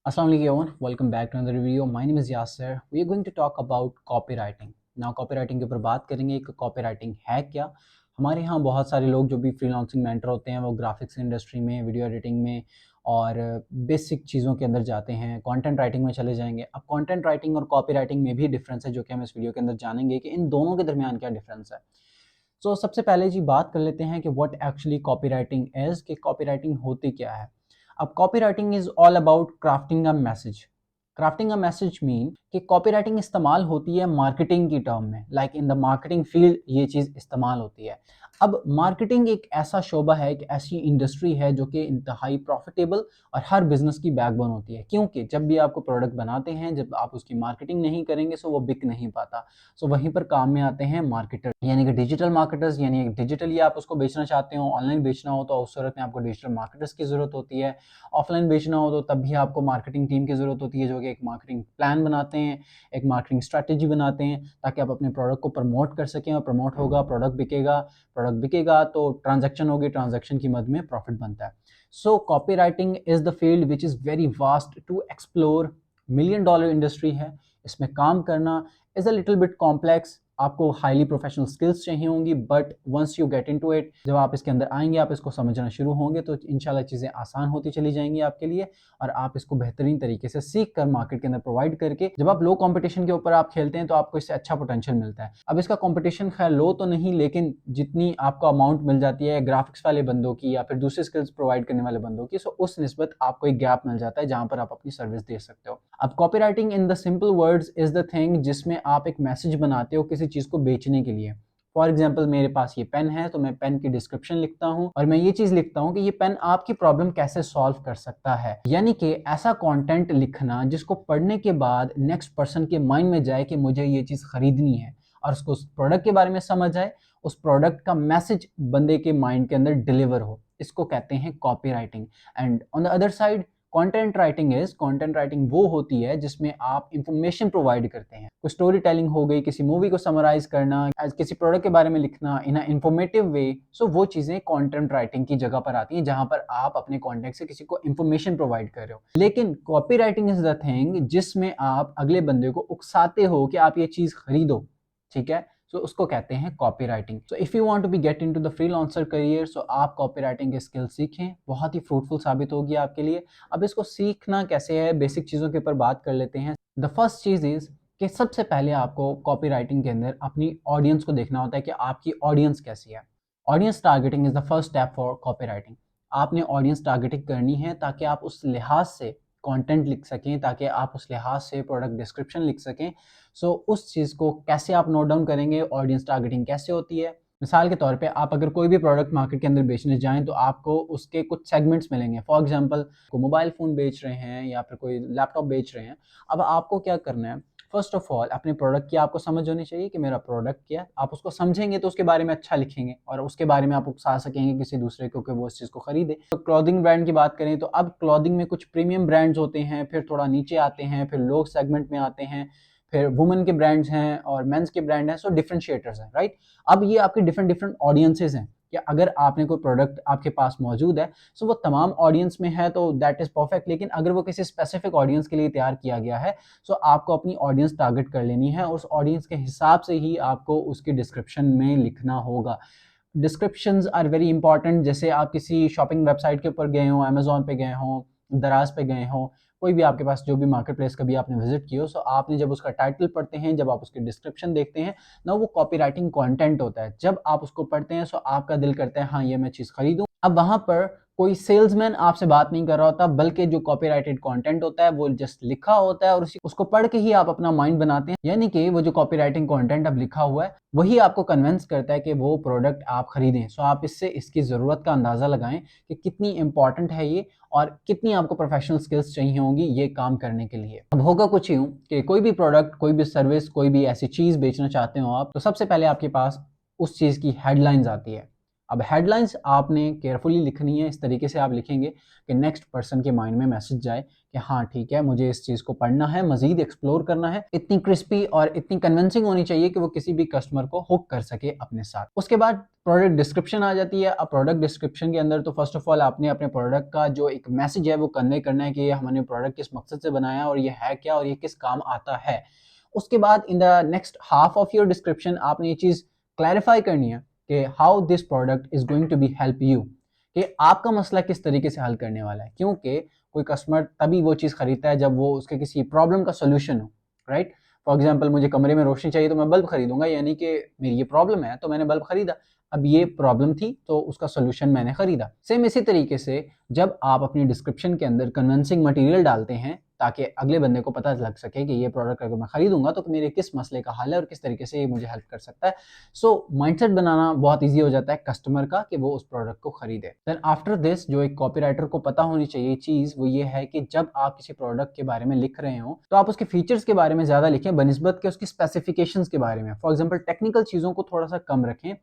Assalamu alaikum, welcome back to another video. My name is Yasser. We are going to talk about copywriting. Now copywriting के ऊपर बात करेंगे कि copywriting है क्या। हमारे यहाँ बहुत सारे लोग जो भी फ्रीलांसिंग मेंटर होते हैं वो ग्राफिक्स इंडस्ट्री में, वीडियो एडिटिंग में और बेसिक चीज़ों के अंदर जाते हैं, कंटेंट राइटिंग में चले जाएंगे। अब कंटेंट राइटिंग और कॉपीराइटिंग में भी डिफरेंस है जो कि हम इस वीडियो के अंदर जानेंगे कि इन दोनों के दरमियान क्या डिफरेंस है। सो सबसे पहले जी बात कर लेते हैं कि व्हाट एक्चुअली कॉपीराइटिंग इज़, कि कॉपीराइटिंग होती क्या है। अब copywriting is all about crafting a message. Crafting a message mean कि कॉपीराइटिंग इस्तेमाल होती है मार्केटिंग की टर्म में, like in the marketing field ये चीज़ इस्तेमाल होती है। अब मार्केटिंग एक ऐसा शोबा है, एक ऐसी इंडस्ट्री है जो कि इंतहाई प्रॉफिटेबल और हर बिजनेस की बैकबोन होती है, क्योंकि जब भी आपको प्रोडक्ट बनाते हैं, जब आप उसकी मार्केटिंग नहीं करेंगे सो वो बिक नहीं पाता। सो वहीं पर काम में आते हैं मार्केटर, यानी कि डिजिटल मार्केटर्स। यानी डिजिटली आप उसको बेचना चाहते हो, ऑनलाइन बेचना हो तो उस सूरत में आपको डिजिटल मार्केटर्स की ज़रूरत होती है। ऑफलाइन बेचना हो तो तब भी आपको मार्केटिंग टीम की ज़रूरत होती है जो कि एक मार्केटिंग प्लान बनाते हैं, एक मार्केटिंग स्ट्रैटेजी बनाते हैं ताकि आप अपने प्रोडक्ट को प्रमोट कर सकें। और प्रमोट होगा, प्रोडक्ट बिकेगा तो ट्रांजैक्शन होगी, ट्रांजैक्शन की मद में प्रॉफिट बनता है। So copywriting is the field which is very vast to explore. Million dollar industry है, इसमें काम करना is a little bit complex. आपको हाईली प्रोफेशनल स्किल्स चाहिए होंगी, but once you get into it, जब आप इसके अंदर आएंगे, आप इसको समझना शुरू होंगे तो इंशाल्लाह चीज़ें आसान होती चली जाएंगी आपके लिए और आप इसको बेहतरीन तरीके से सीख कर मार्केट के अंदर प्रोवाइड करके जब आप लो कंपटीशन के ऊपर आप खेलते हैं तो आपको इससे अच्छा पोटेंशियल मिलता है। अब इसका कंपटीशन खैर लो तो नहीं, लेकिन जितनी आपको अमाउंट मिल जाती है ग्राफिक्स वाले बंदों की या फिर दूसरे स्किल्स प्रोवाइड करने वाले बंदों की, सो उस निस्बत आपको एक गैप मिल जाता है जहां पर आप अपनी सर्विस दे सकते हो। अब copywriting in the simple words is the thing जिसमें आप एक मैसेज बनाते हो किसी चीज को बेचने के लिए। फॉर एग्जाम्पल, मेरे पास ये पेन है तो मैं पेन की डिस्क्रिप्शन लिखता हूँ और मैं ये चीज लिखता हूँ कि ये पेन आपकी प्रॉब्लम कैसे सॉल्व कर सकता है। यानी कि ऐसा कंटेंट लिखना जिसको पढ़ने के बाद नेक्स्ट पर्सन के माइंड में जाए कि मुझे ये चीज खरीदनी है और उसको उस प्रोडक्ट के बारे में समझ आए, उस प्रोडक्ट का मैसेज बंदे के माइंड के अंदर डिलीवर हो, इसको कहते हैं copy writing. And on the other side content writing वो होती है जिसमें आप इंफॉर्मेशन प्रोवाइड करते हैं। कोई स्टोरी टेलिंग हो गई, किसी मूवी को समराइज करना, किसी प्रोडक्ट के बारे में लिखना इन इंफॉर्मेटिव वे। सो वो चीजें कंटेंट राइटिंग की जगह पर आती हैं जहां पर आप अपने कॉन्टेक्ट से किसी को इंफॉर्मेशन प्रोवाइड कर रहे हो। लेकिन copy writing is the thing जिसमें आप अगले बंदे को उकसाते हो कि आप ये चीज खरीदो, ठीक है। सो उसको कहते हैं copy writing. So if you want to be get into the freelancer career, so आप कॉपी राइटिंग के स्किल सीखें, बहुत ही फ्रूटफुल साबित होगी आपके लिए। अब इसको सीखना कैसे है, बेसिक चीज़ों के ऊपर बात कर लेते हैं। द फर्स्ट चीज़ इज़ कि सबसे पहले आपको कॉपी राइटिंग के अंदर अपनी ऑडियंस को देखना होता है कि आपकी ऑडियंस कैसी है। Audience targeting is the first step for copy writing. आपने ऑडियंस टारगेटिंग करनी है ताकि आप उस लिहाज से कंटेंट लिख सकें, ताकि आप उस लिहाज से प्रोडक्ट डिस्क्रिप्शन लिख सकें। सो उस चीज़ को कैसे आप नोट डाउन करेंगे, ऑडियंस टारगेटिंग कैसे होती है। मिसाल के तौर पे आप अगर कोई भी प्रोडक्ट मार्केट के अंदर बेचने जाएं तो आपको उसके कुछ सेगमेंट्स मिलेंगे। फॉर एग्जांपल, को मोबाइल फ़ोन बेच रहे हैं या फिर कोई लैपटॉप बेच रहे हैं। अब आपको क्या करना है, फर्स्ट ऑफ ऑल अपने प्रोडक्ट की आपको समझ होनी चाहिए कि मेरा प्रोडक्ट क्या है। आप उसको समझेंगे तो उसके बारे में अच्छा लिखेंगे और उसके बारे में आप उकसा सकेंगे किसी दूसरे को कि वो इस चीज़ को खरीदे। तो क्लॉथिंग ब्रांड की बात करें तो अब क्लॉथिंग में कुछ प्रीमियम ब्रांड्स होते हैं, फिर थोड़ा नीचे आते हैं, फिर लो सेगमेंट में आते हैं, फिर वुमेन के ब्रांड्स हैं और मेंस के ब्रांड हैं। सो डिफरेंशिएटर्स हैं, राइट। अब ये आपकी डिफरेंट डिफरेंट ऑडियंसेस हैं कि अगर आपने कोई प्रोडक्ट आपके पास मौजूद है सो वो तमाम ऑडियंस में है तो दैट इज परफेक्ट। लेकिन अगर वो किसी स्पेसिफिक ऑडियंस के लिए तैयार किया गया है सो आपको अपनी ऑडियंस टारगेट कर लेनी है और उस ऑडियंस के हिसाब से ही आपको उसकी डिस्क्रिप्शन में लिखना होगा। Descriptions are very important. जैसे आप किसी शॉपिंग वेबसाइट के ऊपर गए हो, अमेजोन पे गए हो, दराज पे गए हो, कोई भी आपके पास जो भी मार्केट प्लेस कभी आपने विजिट किया हो, सो आपने जब उसका टाइटल पढ़ते हैं, जब आप उसकी डिस्क्रिप्शन देखते हैं ना, वो कॉपी राइटिंग कॉन्टेंट होता है। जब आप उसको पढ़ते हैं सो आपका दिल करता है हाँ ये मैं चीज़ खरीदूं। अब वहां पर कोई सेल्समैन आपसे बात नहीं कर रहा होता, बल्कि जो कॉपीराइटेड कंटेंट होता है वो जस्ट लिखा होता है और उसको पढ़ के ही आप अपना माइंड बनाते हैं। यानी कि वो जो कॉपीराइटिंग कंटेंट अब लिखा हुआ है वही आपको कन्विंस करता है कि वो प्रोडक्ट आप खरीदें। सो आप इससे इसकी ज़रूरत का अंदाज़ा लगाएं कि कितनी इंपॉर्टेंट है ये और कितनी आपको प्रोफेशनल स्किल्स चाहिए होंगी ये काम करने के लिए। अब होगा कुछ यूँ कि कोई भी प्रोडक्ट, कोई भी सर्विस, कोई भी ऐसी चीज़ बेचना चाहते हो आप, तो सबसे पहले आपके पास उस चीज़ की हेडलाइंस आती है। अब हेडलाइंस आपने केयरफुली लिखनी है, इस तरीके से आप लिखेंगे कि नेक्स्ट पर्सन के माइंड में मैसेज जाए कि हाँ ठीक है, मुझे इस चीज़ को पढ़ना है, मजीद एक्सप्लोर करना है। इतनी क्रिस्पी और इतनी कन्विंसिंग होनी चाहिए कि वो किसी भी कस्टमर को हुक कर सके अपने साथ। उसके बाद प्रोडक्ट डिस्क्रिप्शन आ जाती है। अब प्रोडक्ट डिस्क्रिप्शन के अंदर तो फर्स्ट ऑफ ऑल आपने अपने प्रोडक्ट का जो एक मैसेज है वो कन्वे करना है कि हमने प्रोडक्ट किस मकसद से बनाया और ये है क्या और ये किस काम आता है। उसके बाद in the next half of your description आपने ये चीज़ क्लैरिफाई करनी है कि how this product is going to be help you, कि आपका मसला किस तरीके से हल करने वाला है। क्योंकि कोई कस्टमर तभी वो चीज़ खरीदता है जब वो उसके किसी प्रॉब्लम का सोल्यूशन हो, राइट। फॉर एग्जाम्पल मुझे कमरे में रोशनी चाहिए तो मैं बल्ब खरीदूंगा, यानी कि मेरी ये प्रॉब्लम है तो मैंने बल्ब खरीदा। अब ये प्रॉब्लम थी तो उसका सोल्यूशन मैंने खरीदा। सेम इसी तरीके से जब आप अपनी डिस्क्रिप्शन के अंदर कन्विंसिंग मटेरियल डालते हैं ताकि अगले बंदे को पता लग सके कि ये प्रोडक्ट अगर मैं खरीदूंगा तो मेरे किस मसले का हल है और किस तरीके से ये मुझे हेल्प कर सकता है। सो माइंडसेट बनाना बहुत ईजी हो जाता है कस्टमर का कि वो उस प्रोडक्ट को खरीदे। देन आफ्टर दिस जो एक कॉपीराइटर को पता होनी चाहिए चीज़ वो ये है कि जब आप किसी प्रोडक्ट के बारे में लिख रहे हो तो आप उसके फीचर्स के बारे में ज़्यादा लिखें बनिस्बत के उसकी स्पेसिफिकेशंस के बारे में। फॉर एग्जाम्पल टेक्निकल चीज़ों को थोड़ा सा कम रखें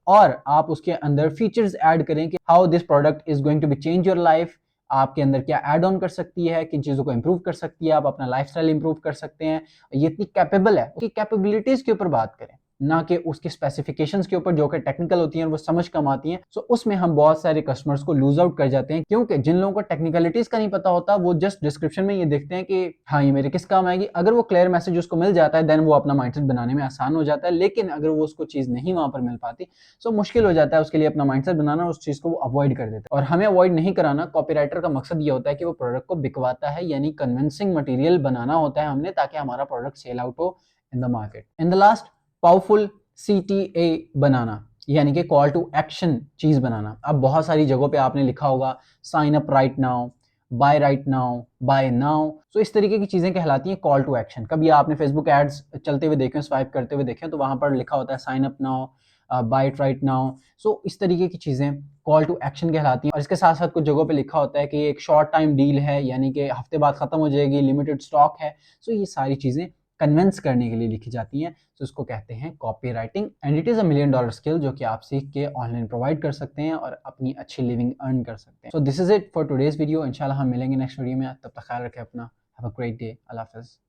और आप उसके अंदर फीचर्स ऐड करें कि how this product is going to be change your life, आपके अंदर क्या ऐड ऑन कर सकती है, किन चीज़ों को इंप्रूव कर सकती है, आप अपना लाइफस्टाइल इंप्रूव कर सकते हैं, ये इतनी कैपेबल है, उसकी कैपेबिलिटीज के ऊपर बात करें ना कि उसकी स्पेसिफिकेशंस के ऊपर जो कि टेक्निकल होती हैं वो समझ कम आती हैं। सो उसमें हम बहुत सारे कस्टमर्स को लूज आउट कर जाते हैं क्योंकि जिन लोगों को टेक्निकलिटीज का नहीं पता होता वो जस्ट डिस्क्रिप्शन में ये देखते हैं कि हाँ ये मेरे किस काम आएगी। अगर वो क्लियर मैसेज उसको मिल जाता है देन वो अपना माइंडसेट बनाने में आसान हो जाता है, लेकिन अगर वो उसको चीज़ नहीं वहां पर मिल पाती सो मुश्किल हो जाता है उसके लिए अपना माइंडसेट बनाना, उस चीज़ को वो अवॉइड कर देता है। और हमें अवॉइड नहीं कराना, कॉपीराइटर का मकसद ये होता है कि वो प्रोडक्ट को बिकवाता है, यानी कन्विंसिंग मटेरियल बनाना होता है हमने ताकि हमारा प्रोडक्ट सेल आउट हो in the market. In the last powerful CTA बनाना, यानी कि कॉल टू एक्शन चीज बनाना। अब बहुत सारी जगहों पे आपने लिखा होगा sign up right now, buy right now, buy now. So इस तरीके की चीजें कहलाती हैं कॉल टू एक्शन। कभी आपने फेसबुक एड्स चलते हुए देखें, स्वाइप करते हुए देखें तो वहां पर लिखा होता है sign up now, buy it right now. So इस तरीके की चीजें कॉल टू एक्शन कहलाती हैं। और इसके साथ साथ कुछ जगहों पे लिखा होता है कि एक शॉर्ट टाइम डील है, यानी कि हफ्ते बाद खत्म हो जाएगी, लिमिटेड स्टॉक है। सो ये सारी चीजें कन्विंस करने के लिए लिखी जाती हैं। तो इसको कहते हैं copy writing and it is $1 million skill जो कि आप सीख के ऑनलाइन प्रोवाइड कर सकते हैं और अपनी अच्छी लिविंग अर्न कर सकते हैं। So this is it for today's video. इंशाल्लाह हम मिलेंगे नेक्स्ट वीडियो में। तब तक ख्याल रखें अपना। Have a great day. Allah हाफिज़।